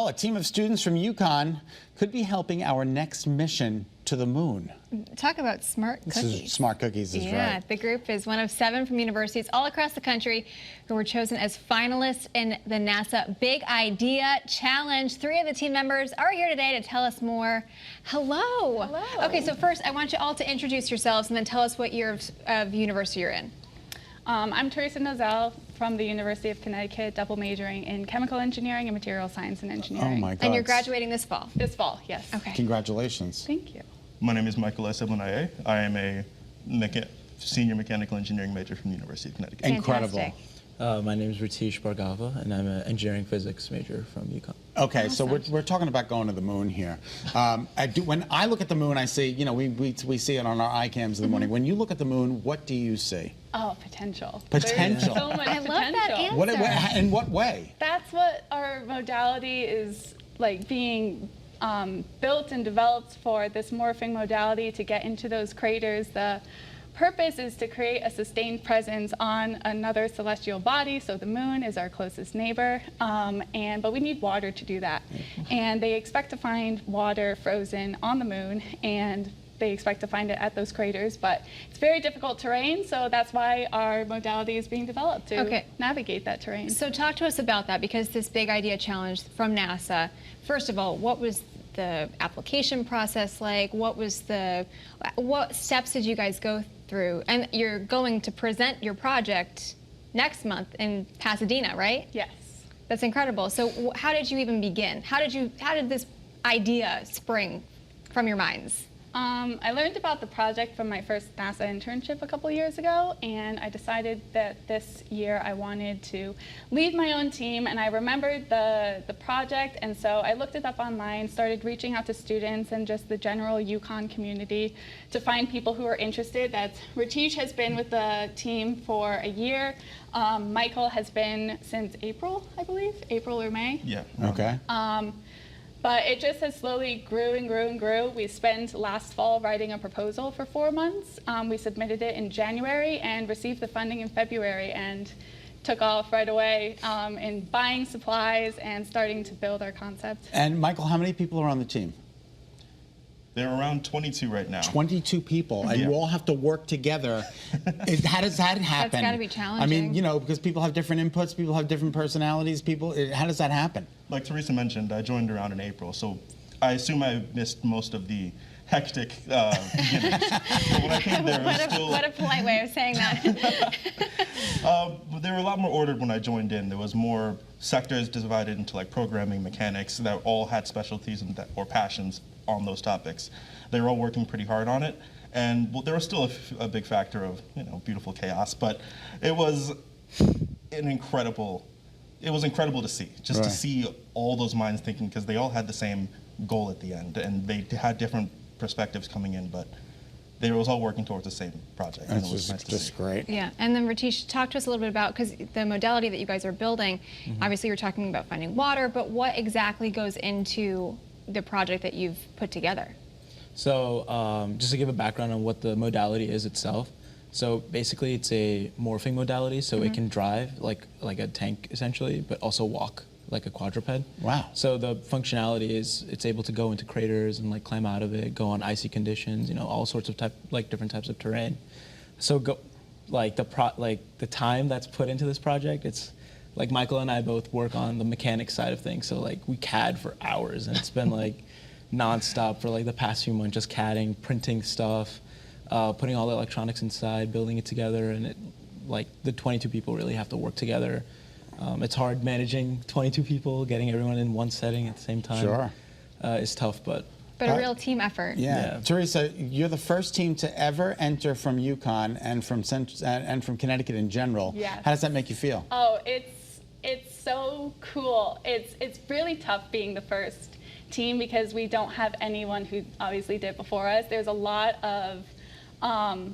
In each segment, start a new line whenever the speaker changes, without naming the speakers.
Well, a team of students from UConn could be helping our next mission to the moon.
Talk about smart cookies.
Smart cookies is right.
Yeah, the group is one of 7 from universities all across the country who were chosen as finalists in the NASA Big Idea Challenge. 3 of the team members are here today to tell us more. Hello.
Hello.
Okay, so first I want you all to introduce yourselves and then tell us what year of university you're in.
I'm Teresa Nozell from the University of Connecticut, double majoring in chemical engineering and material science and engineering.
Oh my God.
And you're graduating this fall?
This fall, yes.
Okay.
Congratulations.
Thank you.
My name is Michael S. Eblenaye. I am a senior mechanical engineering major from the University of Connecticut.
Incredible.
Fantastic.
My name is Ratish Bhargava, and I'm an engineering physics major from UConn.
Okay, so we're talking about going to the moon here. When I look at the moon, I see, you know, we see it on our iCams in the morning. When you look at the moon, what do you see?
Oh, potential.
Potential.
There's so much
I
potential.
love that answer.
In what way?
That's what our modality is like being built and developed for, this morphing modality to get into those craters. The purpose is to create a sustained presence on another celestial body, so the moon is our closest neighbor, but we need water to do that. And they expect to find water frozen on the moon, and they expect to find it at those craters, but it's very difficult terrain, so that's why our modality is being developed to navigate that terrain.
So talk to us about that, because this Big Idea Challenge from NASA, first of all, what was the application process like? What steps did you guys go through? And you're going to present your project next month in Pasadena, right?
Yes.
That's incredible. So how did you even begin? How did this idea spring from your minds?
I learned about the project from my first NASA internship a couple years ago, and I decided that this year I wanted to lead my own team, and I remembered the project, and so I looked it up online, started reaching out to students and just the general UConn community to find people who are interested. Ratish has been with the team for a year. Michael has been since April, I believe, April or May.
Yeah.
Okay.
But it just has slowly grew and grew and grew. We spent last fall writing a proposal for 4 months. We submitted it in January and received the funding in February, and took off right away in buying supplies and starting to build our concept.
And Michael, how many people are on the team?
There are around 22 right now.
22 people, and you all have to work together. How does that happen?
That's got to be challenging.
I mean, you know, because people have different inputs, people have different personalities, how does that happen?
Like Teresa mentioned, I joined around in April, so I assume I missed most of the hectic beginnings. But when I came there, it was still...
What a polite way of saying that.
They were a lot more ordered when I joined in. There was more sectors divided into like programming, mechanics, that all had specialties or passions on those topics. They were all working pretty hard on it, and there was still a big factor of, you know, beautiful chaos, but it was incredible to see, just to see all those minds thinking, because they all had the same goal at the end, and they had different perspectives coming in, but they was all working towards the same project.
That's just great.
Yeah, and then Ratish, talk to us a little bit about, because the modality that you guys are building, obviously you're talking about finding water, but what exactly goes into the project that you've put together?
So just to give a background on what the modality is itself. So basically it's a morphing modality, so it can drive like a tank essentially, but also walk like a quadruped. Wow. So the functionality is it's able to go into craters and like climb out of it, go on icy conditions, you know, all sorts of different types of terrain. So the time that's put into this project, it's like Michael and I both work on the mechanics side of things, so like we CAD for hours, and it's been like nonstop for like the past few months, just CADing, printing stuff, putting all the electronics inside, building it together, and the 22 people really have to work together. It's hard managing 22 people, getting everyone in one setting at the same time. Sure. It's tough, but
a real team effort.
Yeah. Teresa, you're the first team to ever enter from UConn and from Connecticut in general.
Yes.
How does that make you feel?
Oh, it's so cool. It's really tough being the first team, because we don't have anyone who obviously did before us. There's a lot of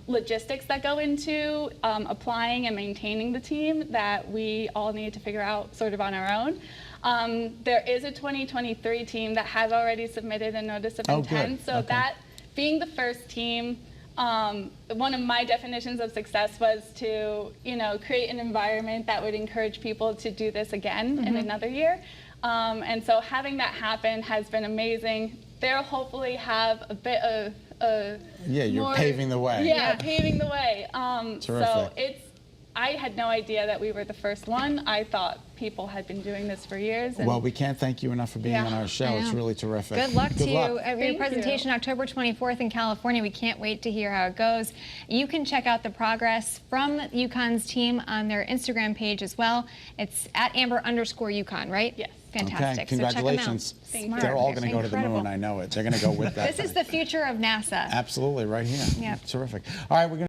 logistics that go into applying and maintaining the team that we all need to figure out sort of on our own. There is a 2023 team that has already submitted a notice of intent, so that being the first team, one of my definitions of success was to, create an environment that would encourage people to do this again in another year. And so having that happen has been amazing. They'll hopefully have a bit of
Yeah, you're
more-
paving the way.
Yeah, paving the way. So
Terrific.
I had no idea that we were the first one. I thought people had been doing this for years. And
Well, we can't thank you enough for being
Yeah,
on our show.
I
It's
know.
really terrific.
Good luck to you at your
Thank you.
presentation October 24th in California. We can't wait to hear how it goes. You can check out the progress from UConn's team on their Instagram page as well. It's at Amber_UConn, right?
Yes.
Fantastic.
Okay, congratulations.
So check them out.
Thank you.
Smart.
They're all going to go to the
Incredible.
moon. I know it. They're going to go with that.
This is the future of NASA.
Absolutely, right here.
Yep.
Terrific. All right, we're going to